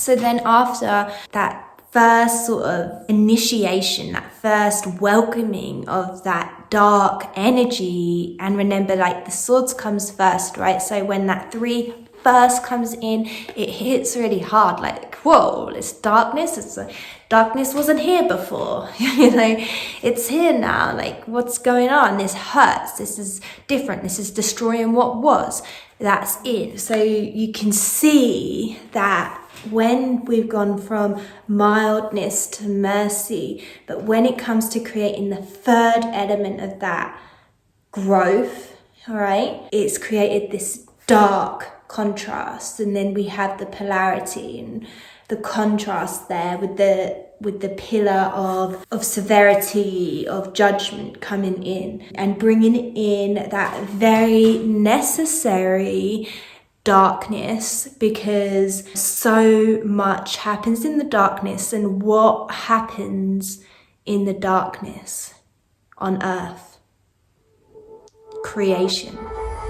So then after that first sort of initiation, that first welcoming of that dark energy, and remember, like, the swords comes first, right? So when that 3 first comes in, it hits really hard, like, whoa, it's darkness. It's like, darkness wasn't here before. You know, it's here now. Like, what's going on? This hurts. This is different. This is destroying what was. That's it. So you can see that when we've gone from mildness to mercy, but when it comes to creating the third element of that growth, all right, it's created this dark contrast. And then we have the polarity and the contrast there with the pillar of severity, of judgment coming in and bringing in that very necessary darkness, because so much happens in the darkness. And what happens in the darkness on earth? Creation,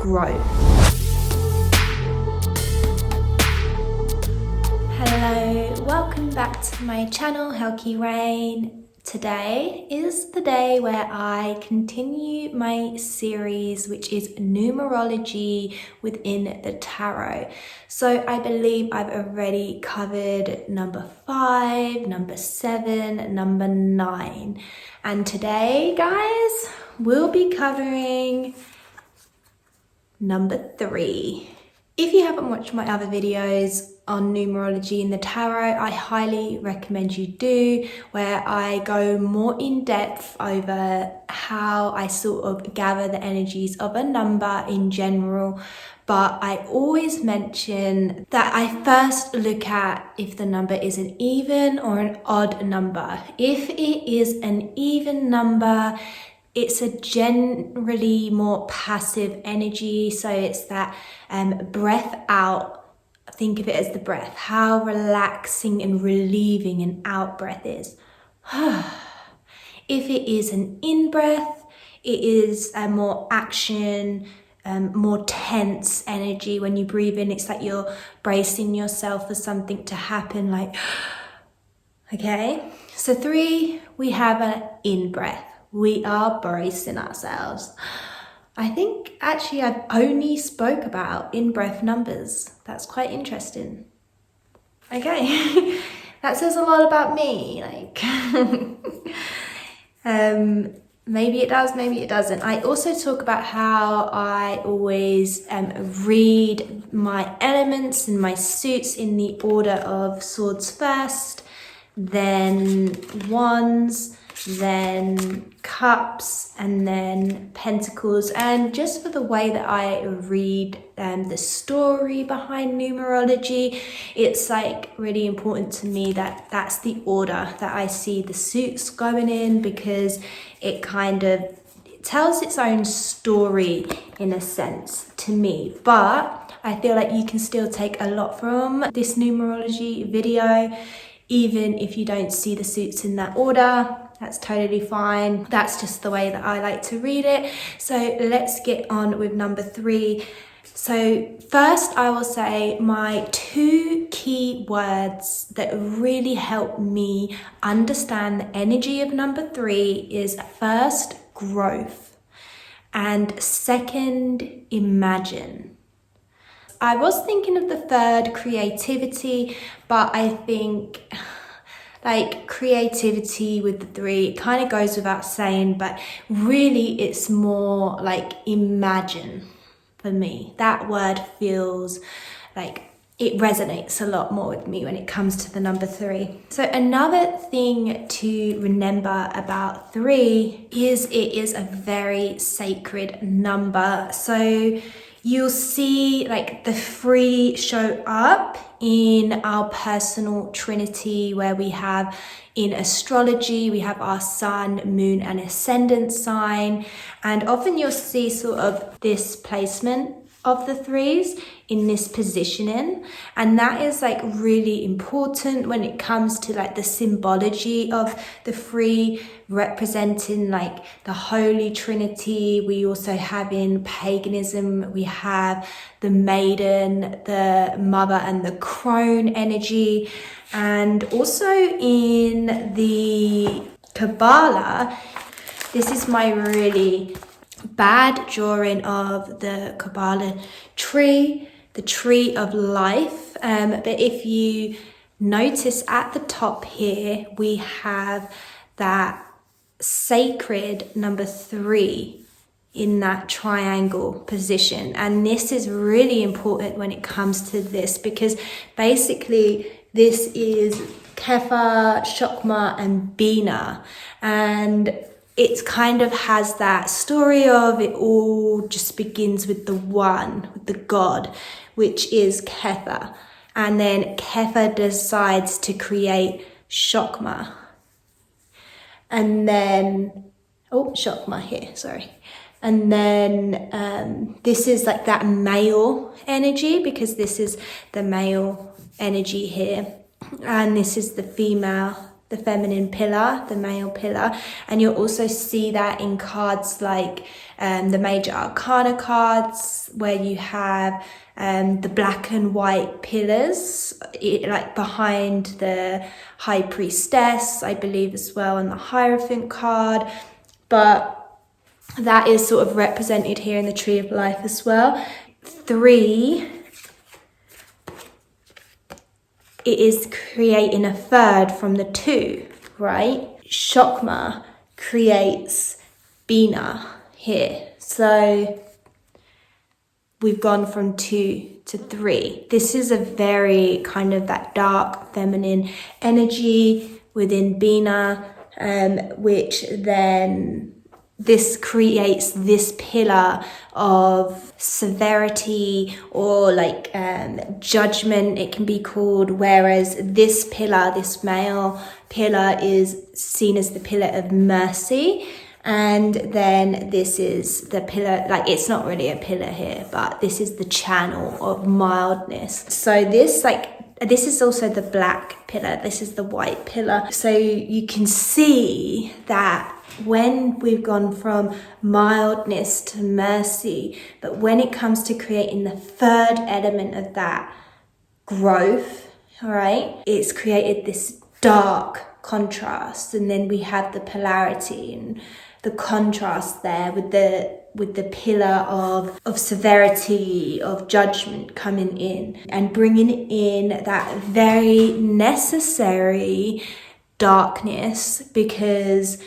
growth. Hello, welcome back to my channel, Helki Rain. Today is the day where I continue my series, which is numerology within the tarot. So I believe I've already covered number 5, number 7, number 9. And today, guys, we'll be covering number 3. If you haven't watched my other videos on numerology in the tarot, I highly recommend you do, where I go more in depth over how I sort of gather the energies of a number in general. But I always mention that I first look at if the number is an even or an odd number. If it is an even number, it's a generally more passive energy. So it's that breath out. Think of it as the breath, how relaxing and relieving an out breath is. If it is an in breath, it is a more action, more tense energy. When you breathe in, it's like you're bracing yourself for something to happen, like, okay. So 3, we have an in breath. We are bracing ourselves. I think actually I've only spoke about in-breath numbers. That's quite interesting. Okay, that says a lot about me. Like, maybe it does, maybe it doesn't. I also talk about how I always read my elements and my suits in the order of swords first, then wands, then cups, and then pentacles. And just for the way that I read the story behind numerology, it's like really important to me that that's the order that I see the suits going in, because it kind of tells its own story in a sense to me. But I feel like you can still take a lot from this numerology video, even if you don't see the suits in that order. That's totally fine. That's just the way that I like to read it. So let's get on with number 3. So first, I will say my 2 key words that really help me understand the energy of number 3 is first, growth, and second, imagine. I was thinking of the third, creativity, but I think like creativity with the 3, it kind of goes without saying, but really it's more like imagine for me. That word feels like it resonates a lot more with me when it comes to the number 3. So another thing to remember about 3 is it is a very sacred number. So you'll see like the 3 show up in our personal trinity, where we have in astrology, we have our sun, moon, and ascendant sign. And often you'll see sort of this placement of the threes in this positioning, and that is like really important when it comes to like the symbology of the three, representing like the Holy Trinity. We also have in paganism, we have the maiden, the mother, and the crone energy. And also in the Kabbalah, this is my really bad drawing of the Kabbalah tree, the tree of life. But if you notice at the top here, we have that sacred number 3 in that triangle position. And this is really important when it comes to this, because basically this is Kefa, Shokma, and Bina. And it kind of has that story of it all just begins with the one, with the God, which is Kefa. And then Kefa decides to create Shokma. And then, Shokma here, sorry. And then this is like that male energy, because this is the male energy here. And this is the female, the feminine pillar, the male pillar. And you'll also see that in cards like the major arcana cards, where you have the black and white pillars, like behind the high priestess, I believe, as well, and the Hierophant card. But that is sort of represented here in the Tree of Life as well. 3, it is creating a third from the 2, right? Shokma creates Bina here. So we've gone from 2 to 3. This is a very kind of that dark feminine energy within Bina, which then this creates this pillar of severity or like judgment, it can be called, whereas this pillar, this male pillar, is seen as the pillar of mercy. And then this is the pillar, like it's not really a pillar here, but this is the channel of mildness. So this is also the black pillar, this is the white pillar. So you can see that when we've gone from mildness to mercy, but when it comes to creating the third element of that growth, all right, it's created this dark contrast. And then we have the polarity and the contrast there with the pillar of severity, of judgment coming in and bringing in that very necessary darkness, because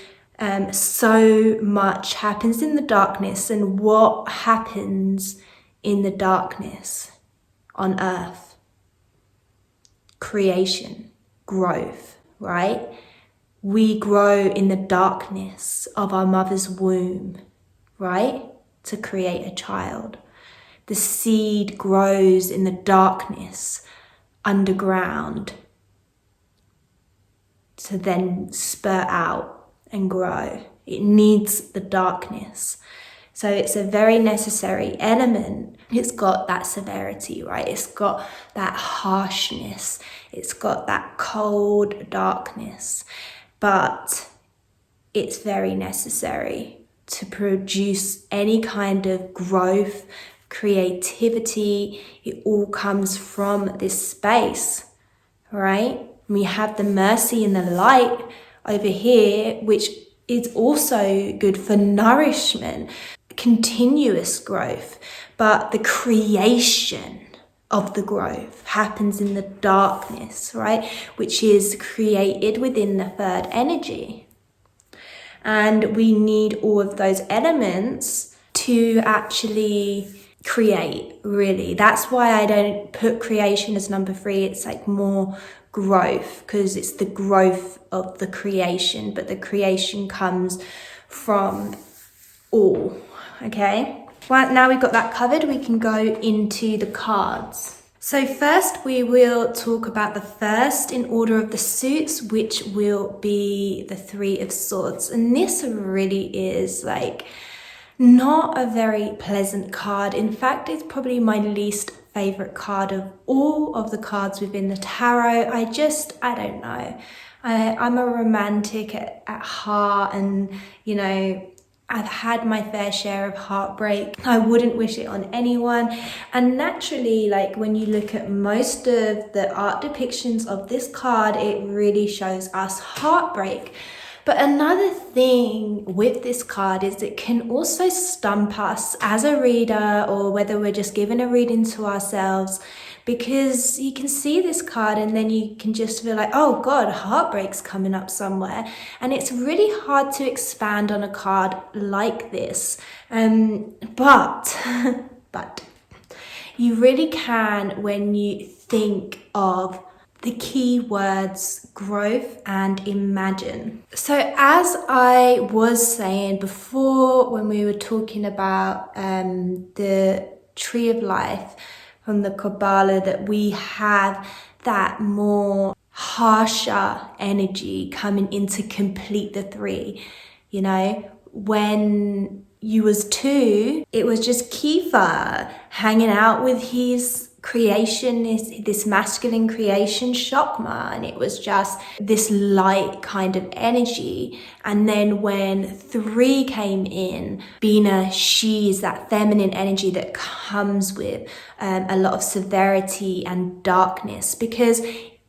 so much happens in the darkness. And what happens in the darkness on earth? Creation, growth, right? We grow in the darkness of our mother's womb, right? To create a child. The seed grows in the darkness underground to then spurt out and grow. It needs the darkness. So it's a very necessary element. It's got that severity, right? It's got that harshness. It's got that cold darkness. But it's very necessary to produce any kind of growth, creativity. It all comes from this space, right? We have the mercy and the light over here, which is also good for nourishment, continuous growth. But the creation of the growth happens in the darkness, right? Which is created within the third energy. And we need all of those elements to actually create, really. That's why I don't put creation as number 3. It's like more growth, because it's the growth of the creation, but the creation comes from all, okay? Well, now we've got that covered, we can go into the cards. So first we will talk about the first in order of the suits, which will be the 3 of Swords. And this really is like Not a very pleasant card. In fact, it's probably my least favorite card of all of the cards within the tarot. I don't know. I'm a romantic at heart, and you know, I've had my fair share of heartbreak. I wouldn't wish it on anyone. And naturally, like when you look at most of the art depictions of this card, it really shows us heartbreak. But another thing with this card is it can also stump us as a reader, or whether we're just giving a reading to ourselves, because you can see this card and then you can just feel like, oh God, heartbreak's coming up somewhere. And it's really hard to expand on a card like this. But you really can when you think of the key words growth and imagine. So as I was saying before, when we were talking about the tree of life from the Kabbalah, that we have that more harsher energy coming in to complete the three. You know, when you was 2, it was just Kiefer hanging out with his creation, this masculine creation, Shokma, and it was just this light kind of energy. And then when 3 came in, Bina, she's that feminine energy that comes with a lot of severity and darkness, because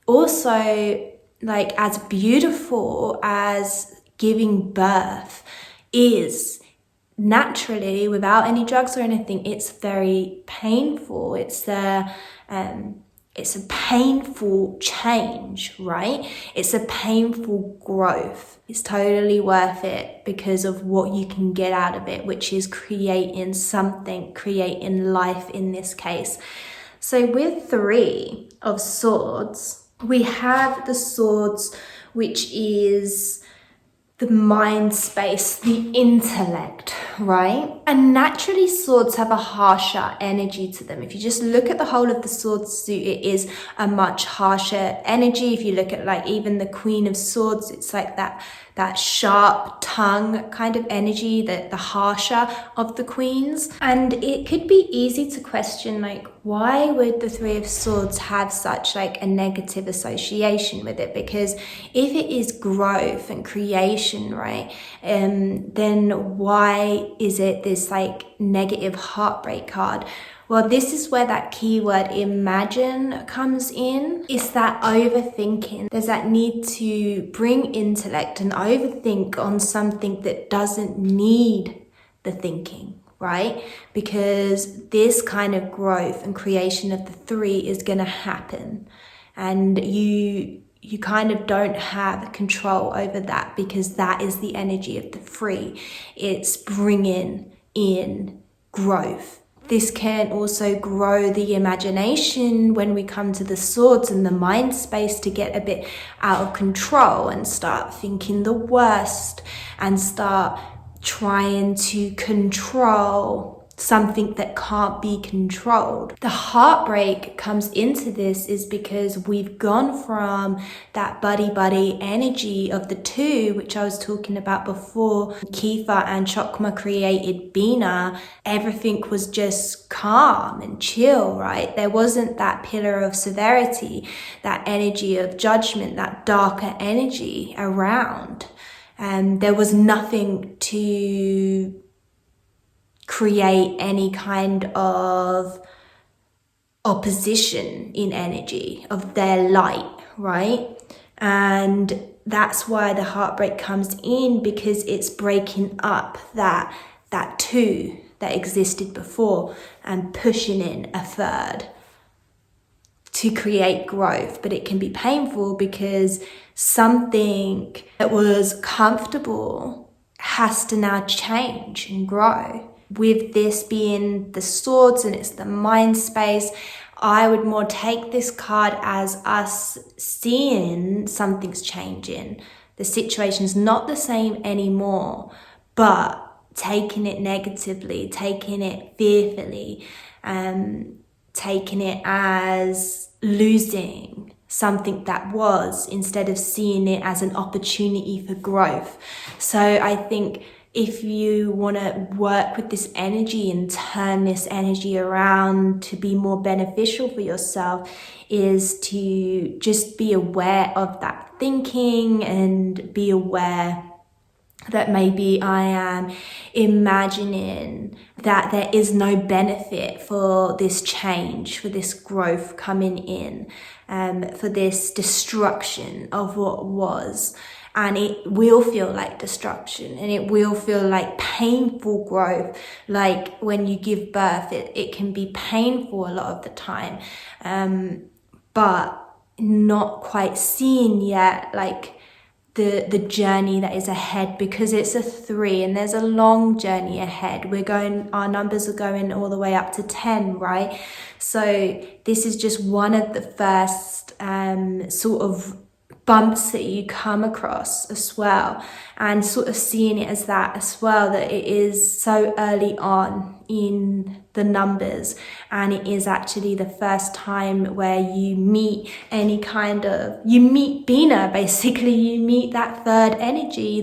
also, like, as beautiful as giving birth is, naturally, without any drugs or anything, it's very painful. It's a painful change, right? It's a painful growth. It's totally worth it because of what you can get out of it, which is creating something, creating life in this case. So with 3 of Swords, we have the Swords, which is the mind space, the intellect, right? And naturally, swords have a harsher energy to them. If you just look at the whole of the sword suit, it is a much harsher energy. If you look at like even the Queen of Swords, it's like that sharp tongue kind of energy, the harsher of the queens. And it could be easy to question, like, why would the 3 of Swords have such like a negative association with it? Because if it is growth and creation, right, then why is it this like negative heartbreak card? Well, this is where that keyword imagine comes in. It's that overthinking. There's that need to bring intellect and overthink on something that doesn't need the thinking, right? Because this kind of growth and creation of the 3 is going to happen. And you kind of don't have control over that, because that is the energy of the 3. It's bringing in growth. This can also grow the imagination when we come to the Swords and the mind space, to get a bit out of control and start thinking the worst and start trying to control something that can't be controlled. The heartbreak comes into this is because we've gone from that buddy energy of the 2, which I was talking about before. Kiefer and Chokma created Bina. Everything was just calm and chill, right? There wasn't that pillar of severity, that energy of judgment, that darker energy around. And there was nothing to create any kind of opposition in energy of their light, right? And that's why the heartbreak comes in, because it's breaking up that 2 that existed before and pushing in a 3rd to create growth. But it can be painful because something that was comfortable has to now change and grow. With this being the Swords and it's the mind space, I would more take this card as us seeing something's changing. The situation's not the same anymore, but taking it negatively, taking it fearfully, taking it as losing something that was, instead of seeing it as an opportunity for growth. So I think if you want to work with this energy and turn this energy around to be more beneficial for yourself, is to just be aware of that thinking and be aware that maybe I am imagining that there is no benefit for this change, for this growth coming in, for this destruction of what was. And it will feel like destruction, and it will feel like painful growth. Like when you give birth, it can be painful a lot of the time, but not quite seen yet, like the journey that is ahead, because it's a 3 and there's a long journey ahead. Our numbers are going all the way up to 10, right? So this is just one of the first sort of bumps that you come across as well, and sort of seeing it as that as well, that it is so early on in the numbers, and it is actually the first time where you meet you meet Bina, basically. You meet that third energy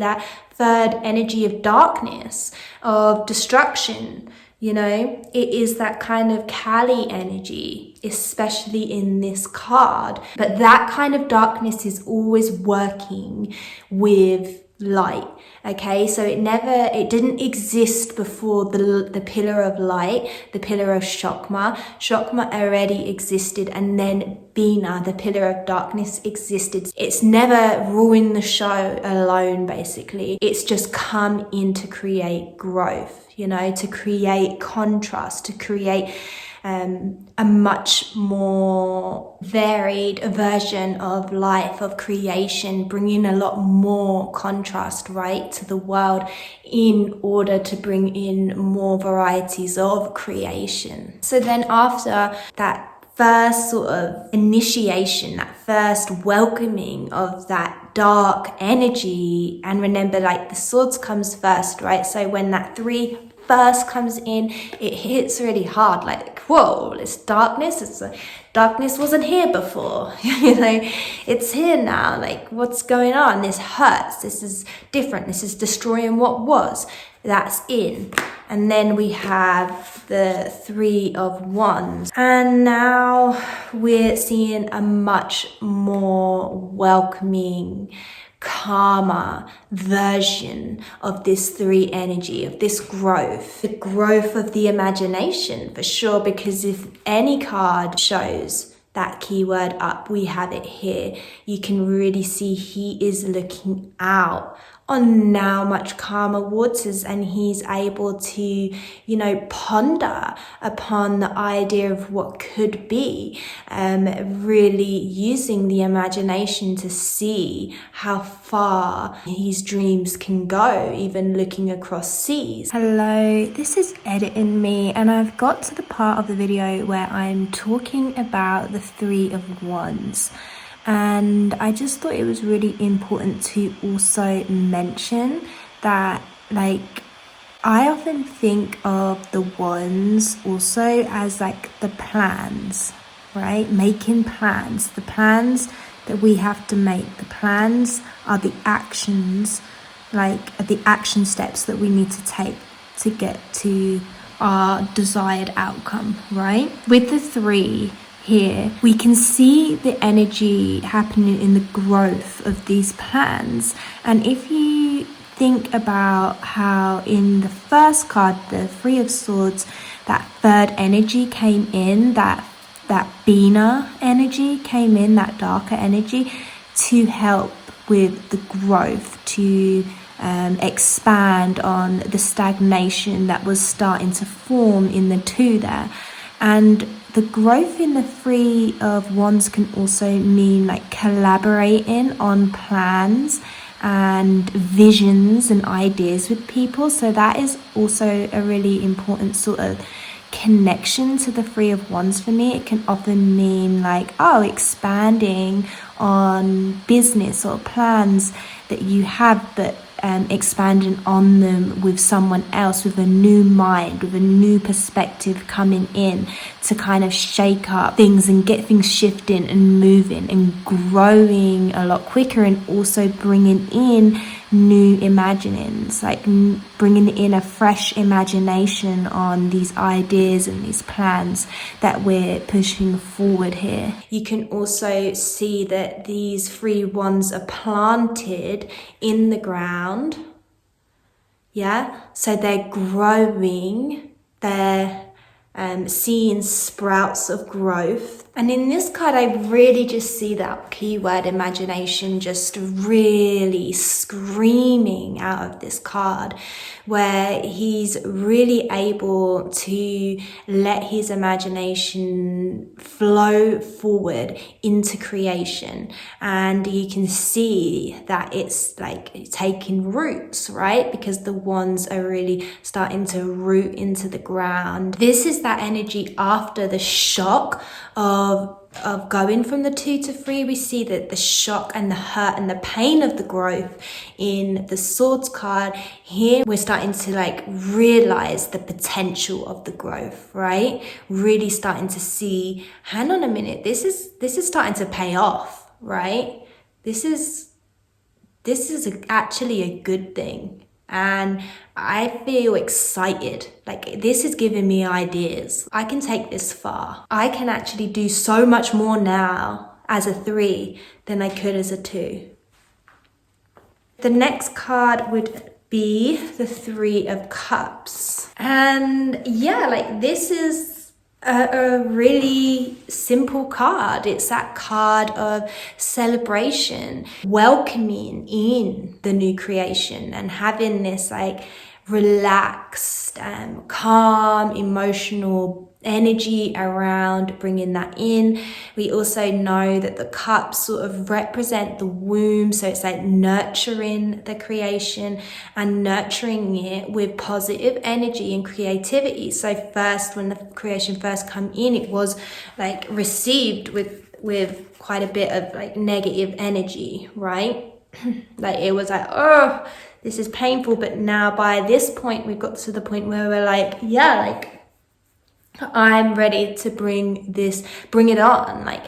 of darkness, of destruction. You know, it is that kind of Kali energy, especially in this card. But that kind of darkness is always working with light. Okay, so it didn't exist before the pillar of light, the pillar of Shokma. Shokma already existed, and then Bina, the pillar of darkness, existed. It's never ruined the show alone, basically. It's just come in to create growth, you know, to create contrast, to create a much more varied version of life, of creation, bringing a lot more contrast, right, to the world, in order to bring in more varieties of creation. So then after that first sort of initiation, that first welcoming of that dark energy, and remember, like, the swords comes first, right? So when that 3 first comes in, it hits really hard, like, whoa, it's darkness. Darkness wasn't here before. You know, it's here now. Like, what's going on? This hurts. This is different. This is destroying what was. That's in. And then we have the 3 of Wands. And now we're seeing a much more welcoming, calmer version of this 3 energy, of this growth, the growth of the imagination, for sure. Because if any card shows that keyword up, we have it here. You can really see he is looking out on now much calmer waters, and he's able to, you know, ponder upon the idea of what could be, really using the imagination to see how far his dreams can go, even looking across seas. Hello, this is editing me, and I've got to the part of the video where I'm talking about the 3 of Wands. And I just thought it was really important to also mention that, like, I often think of the wands also as like the plans, right? Making plans, the plans that we have to make. The plans are the actions, like the action steps that we need to take to get to our desired outcome, right? With the 3 here, we can see the energy happening in the growth of these plans. And if you think about how in the first card, the 3 of Swords, that third energy came in, that Bina energy came in, that darker energy, to help with the growth, to expand on the stagnation that was starting to form in the 2 there. And the growth in the 3 of Wands can also mean like collaborating on plans and visions and ideas with people. So that is also a really important sort of connection to the 3 of Wands for me. It can often mean like, expanding on business or plans that you have, but expanding on them with someone else, with a new mind, with a new perspective coming in to kind of shake up things and get things shifting and moving and growing a lot quicker, and also bringing in new imaginings, like bringing in a fresh imagination on these ideas and these plans that we're pushing forward here. You can also see that these 3 wands are planted in the ground. Yeah, so they're growing, they're seeing sprouts of growth. And in this card, I really just see that keyword imagination just really screaming out of this card, where he's really able to let his imagination flow forward into creation. And you can see that it's like taking roots, right? Because the wands are really starting to root into the ground. This is that energy after the shock of going from the 2 to 3. We see that the shock and the hurt and the pain of the growth in the Swords card. Here we're starting to like realize the potential of the growth, right? Really starting to see, hang on a minute, this is starting to pay off, right? This is actually a good thing. And I feel excited. Like, this is giving me ideas. I can take this far. I can actually do so much more now as a 3 than I could as a 2. The next card would be the 3 of Cups. And yeah, like, this is a really simple card. It's that card of celebration, welcoming in the new creation and having this like relaxed, calm, emotional energy around bringing that in. We also know that the cups sort of represent the womb, so it's like nurturing the creation and nurturing it with positive energy and creativity. So first, when the creation first come in, it was like received with quite a bit of like negative energy, right? Like, it was like, oh, this is painful. But now by this point, we've got to the point where we're like, yeah, like, I'm ready to bring it on. Like,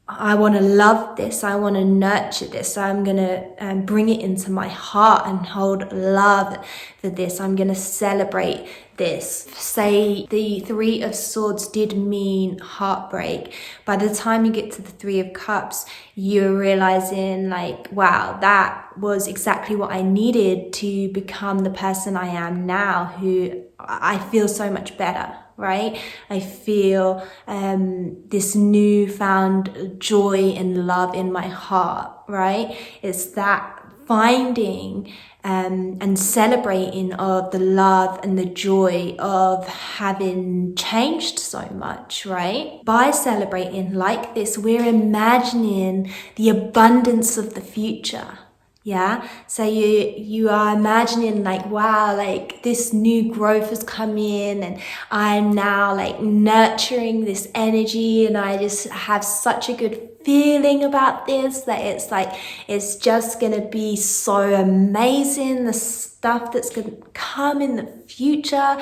I want to love this. I want to nurture this. I'm going to bring it into my heart and hold love for this. I'm going to celebrate this. Say the 3 of Swords did mean heartbreak. By the time you get to the 3 of Cups, you're realizing like, wow, that was exactly what I needed to become the person I am now, who I feel so much better. Right? I feel this newfound joy and love in my heart, right? It's that finding and celebrating of the love and the joy of having changed so much, right? By celebrating like this, we're imagining the abundance of the future. Yeah, so you are imagining like, wow, like this new growth has come in and I'm now like nurturing this energy, and I just have such a good feeling about this, that it's like, it's just gonna be so amazing, the stuff that's gonna come in the future.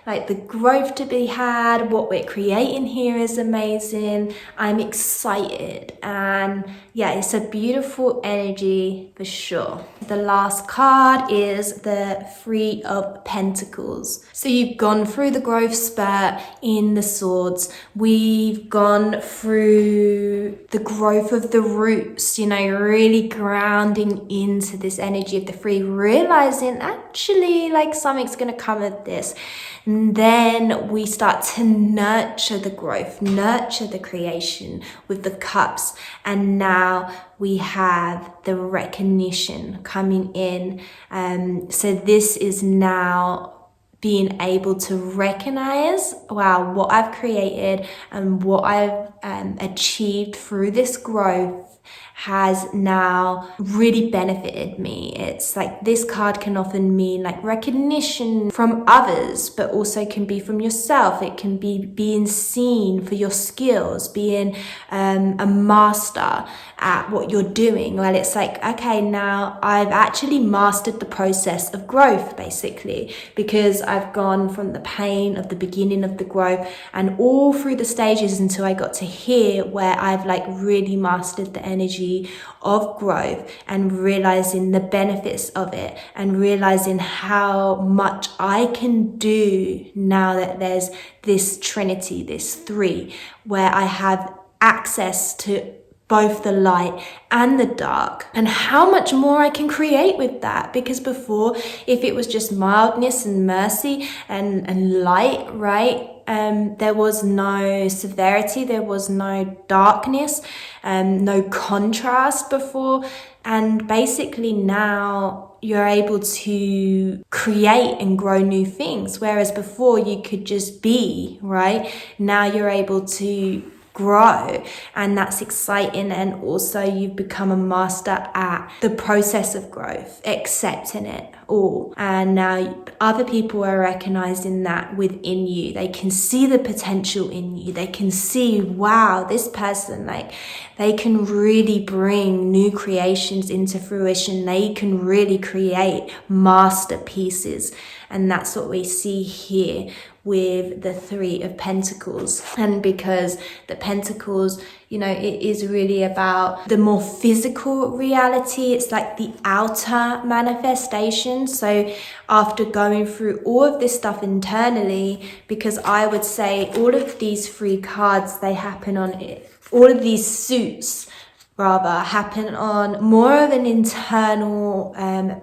Like, the growth to be had, what we're creating here is amazing. I'm excited, and yeah, it's a beautiful energy for sure. The last card is the 3 of Pentacles. So you've gone through the growth spurt in the Swords. We've gone through the growth of the roots, you know, really grounding into this energy of the 3, realizing actually like something's going to come of this. And then we start to nurture the growth, nurture the creation with the cups. And now we have the recognition coming in. So this is now being able to recognize, wow, what I've created and what I've achieved through this growth has now really benefited me. It's like, this card can often mean like recognition from others, but also can be from yourself. It can be being seen for your skills, being a master at what you're doing. Well, it's like, okay, now I've actually mastered the process of growth, basically, because I've gone from the pain of the beginning of the growth and all through the stages until I got to here, where I've like really mastered the energy energy of growth and realizing the benefits of it and realizing how much I can do now that there's this trinity, this three, where I have access to both the light and the dark, and how much more I can create with that. Because before, if it was just mildness and mercy and light, right, there was no severity, there was no darkness, no contrast before. And basically now you're able to create and grow new things, whereas before you could just be, right? Now you're able to grow, and that's exciting. And also you've become a master at the process of growth, accepting it all, and now other people are recognizing that within you. They can see the potential in you. They can see, wow, this person, like, they can really bring new creations into fruition. They can really create masterpieces. And that's what we see here with the Three of Pentacles. And because the Pentacles, you know, it is really about the more physical reality. It's like the outer manifestation. So after going through all of this stuff internally, because I would say all of these three cards, they happen on it. All of these suits rather happen on more of an internal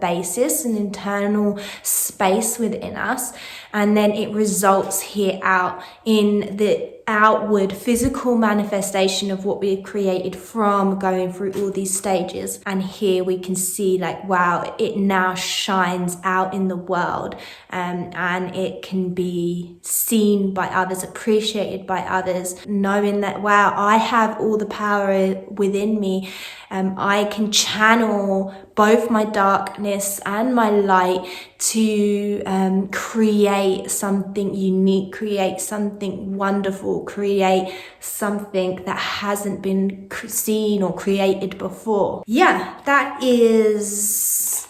basis, an internal space within us, and then it results here out in the outward physical manifestation of what we've created from going through all these stages. And here we can see, like, wow, it now shines out in the world, and it can be seen by others, appreciated by others, knowing that, wow, I have all the power within me. I can channel both my darkness and my light to create something unique, create something wonderful, create something that hasn't been seen or created before. Yeah, that is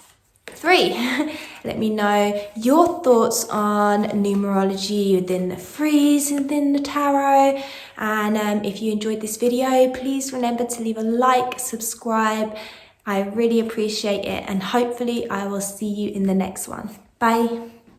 3. Let me know your thoughts on numerology within the 3s, within the tarot. And if you enjoyed this video, please remember to leave a like, subscribe. I really appreciate it. And hopefully I will see you in the next one. Bye.